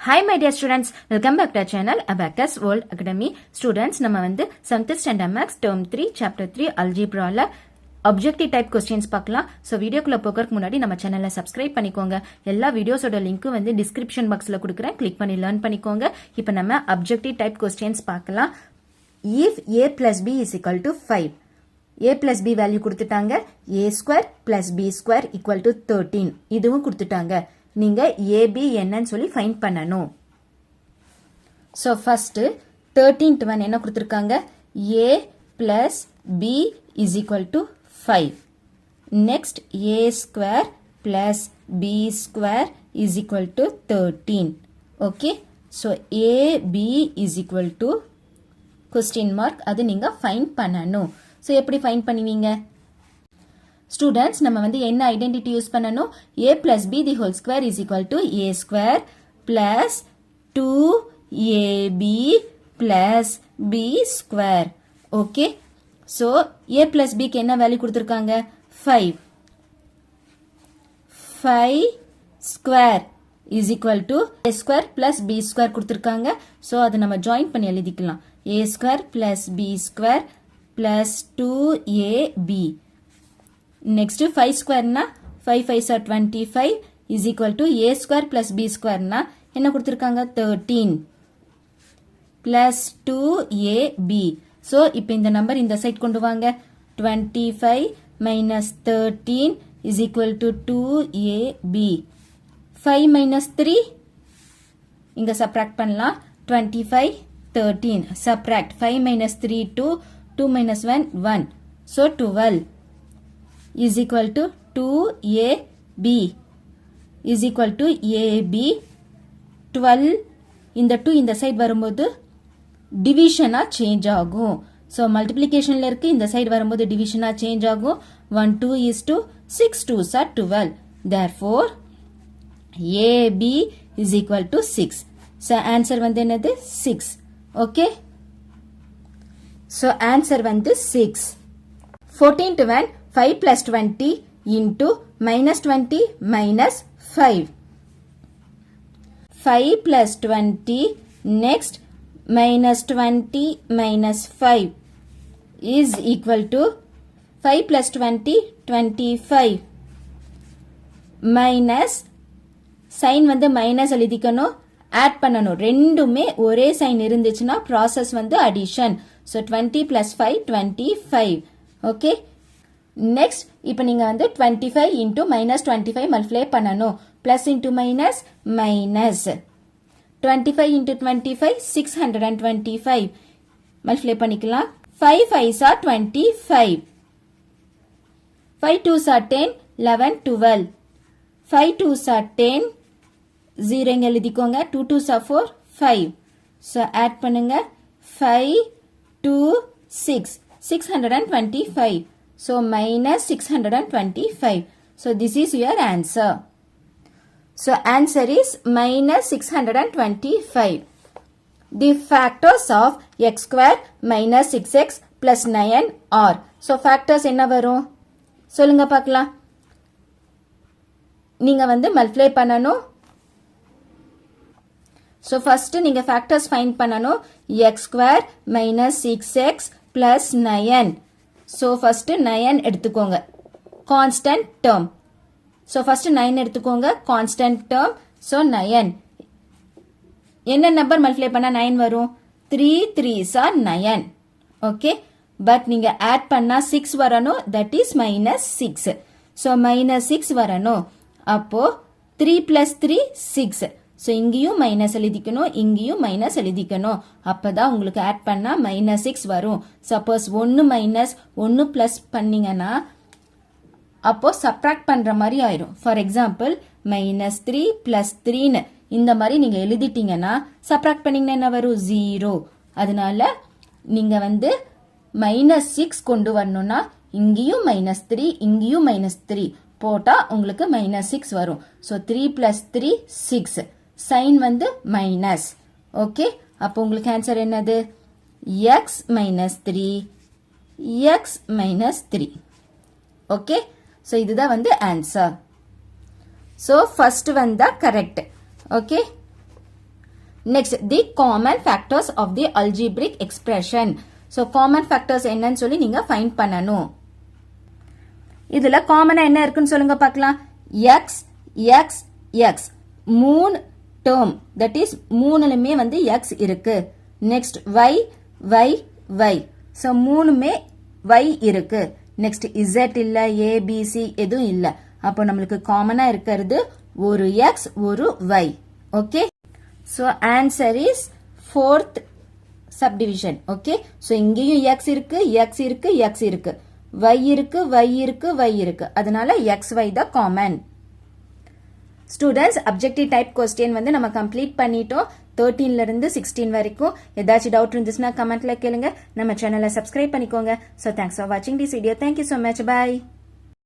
Hi my dear students, welcome back to our channel Abacus World Academy. Students, நம்ம வந்து 7th standard maths term 3 chapter 3 algebraல objective type questions பார்க்கலாம். So வீடியோக்குள்ள போகிறதுக்கு முன்னாடி நம்ம சேனலை சப்ஸ்கிரைப் பண்ணிக்கோங்க. எல்லா வீடியோஸோட லிங்க்கும் வந்து டிஸ்கிரிப்ஷன் பாக்ஸ்ல கொடுக்குறேன். கிளிக் பண்ணி லேர்ன் பண்ணிக்கோங்க. இப்போ நம்ம objective type questions பார்க்கலாம். If a plus b is equal to 5. a plus b value கொடுத்துட்டாங்க. a square plus b square equal to 13. இதுவும் கொடுத்துட்டாங்க. நீங்க AB என்னன்னு சொல்லி ஃபைண்ட் பண்ணணும். So first 13th one என்ன கொடுத்திருக்காங்க? A plus B is equal to 5. Next A square plus B square is equal to 13. Okay. So AB is equal to question mark அது நீங்க ஃபைண்ட் பண்ணணும். So எப்படி find பண்ணுவீங்க? Students, நம்ம வந்து என்ன ஐடென்டிட்டி யூஸ் பண்ணணும்? a plus b the whole square is equal to a square plus 2ab plus b square. Okay. So, a plus b க்கு என்ன வேல்யூ கொடுத்திருக்காங்க? 5. 5 square is equal to a square plus b square கொடுத்திருக்காங்க. So, அது நம்ம join பண்ணி எழுதிக்கலாம். a square plus b square plus 2ab. Next 5 square na 5 5s are 25 is equal to a square plus b square na என்ன கொடுத்திருக்காங்க 13 plus 2ab. So இப்போ இந்த number இந்த சைடு கொண்டு வாங்க. 25 minus 13 is equal to 2ab. 5 minus 3 இங்க subtract பண்ணலாம். 25 13 subtract 5 minus 3 2 minus 1 1. So 12 is equal to 2ab is equal to ab. 12 இந்த 2 இந்த சைடு வரும்போது டிவிஷனா சேஞ்ச் ஆகும். ஸோ மல்டிப்ளிகேஷன்ல இருக்கு, இந்த சைடு வரும்போது டிவிஷனா சேஞ்ச் ஆகும். 1 2 is to 6 2s are 12. Therefore ab is equal to 6. So answer வந்து என்னது 6. Okay. So answer வந்து 6. 14th one 5 plus 20 into minus 20 minus 5. 5 plus 20 next minus 20 minus 5 is equal to 5 plus 20 25 minus sign வந்து minus எழுதிக்கணும், add பண்ணணும். ரெண்டுமே ஒரே sign இருந்துச்சுன்னா process வந்து addition. So 20 plus 5 25. Okay. Next, இப்போ நீங்க வந்து 25 into minus 25 multiply பண்ணணும். Plus into minus, minus. 25 into 25, 625. Multiply பண்ணிக்கலாம். 5 5s are 25. 5 2s are 10, 11, 12. 5 2s are 10. 0 இங்க எழுதிக்கோங்க. 2 2s are 4, 5. So, add பண்ணுங்க. 5, 2, 6. 625. So, minus 625. So, this is your answer. So, answer is minus 625. The factors of x square minus 6x plus 9 are. So, factors என்ன வரும்? சொல்லுங்க பார்க்கலாம். நீங்க வந்து multiply பண்ணணும். So, first நீங்க factors find பண்ணணும். x square minus 6x plus 9. So, first 9 எடுத்துக்கோங்க. Constant term. So, first 9 எடுத்துக்கோங்க. Constant term. So, 9. என்ன number multiply பண்ணா 9 வரும்? 3 3s are 9. Okay. But நீங்க add பண்ணா 6 வரணும். That is minus 6. So, minus 6 வரணும். அப்போ 3 plus 3, 6. So, இங்கேயும் மைனஸ் எழுதிக்கணும், இங்கேயும் மைனஸ் எழுதிக்கணும். அப்பதான் உங்களுக்கு ஆட் பண்ணா மைனஸ் 6 வரும். சப்போஸ் 1 மைனஸ் 1 பிளஸ் பண்ணீங்கன்னா அப்போ சப்ராக்ட் பண்ற மாதிரி ஆயிரும். ஃபார் எக்ஸாம்பிள் மைனஸ் 3 பிளஸ் 3ன்னு இந்த மாதிரி நீங்க எழுதிட்டீங்கன்னா சப்ராக்ட் பண்ணீங்கன்னா என்ன வரும்? 0. அதனால நீங்க வந்து மைனஸ் 6 கொண்டு வரணும்னா இங்கேயும் மைனஸ் 3 இங்கேயும் மைனஸ் 3 போட்டா உங்களுக்கு மைனஸ் 6 வரும். So 3 plus 3 6. சைன் வந்து மைனஸ். ஓகே. அப்போ உங்களுக்கு ஆன்சர் என்னது? x minus 3 x minus 3. Okay. So இதுதான் வந்து ஆன்சர். ஸோ ஃபர்ஸ்ட் வந்தா correct. Okay. Next, the common factors of the algebraic expression. So, common factors என்னன்னு சொல்லி நீங்க find பண்ணணும். இதுல காமனா என்ன இருக்குன்னு சொல்லுங்க பார்க்கலாம். x x x மூணு term, that is மூணுலமே வந்து x இருக்கு. Next, y y y. So, மூணுமே y இருக்கு. Next, z இல்ல, a b c எதுவும் இல்ல. அப்போ நம்மளுக்கு காமனா இருக்கிறது ஒரு x ஒரு y. Okay? So, answer is fourth subdivision. Okay? So, இங்கேயும் x இருக்கு, x இருக்கு, x இருக்கு. y இருக்கு, y இருக்கு, y இருக்கு. அதனால xy தான் common. Students, objective type question வந்து நம்ம complete பண்ணிட்டோம். 13ல இருந்து 16 வரைக்கும். ஏதாச்சும் டவுட் இருந்துச்சுன்னா கமெண்ட்ல கேளுங்க. நம்ம சேனலை subscribe பண்ணிக்கோங்க. So, thanks for watching this video. Thank you so much. Bye.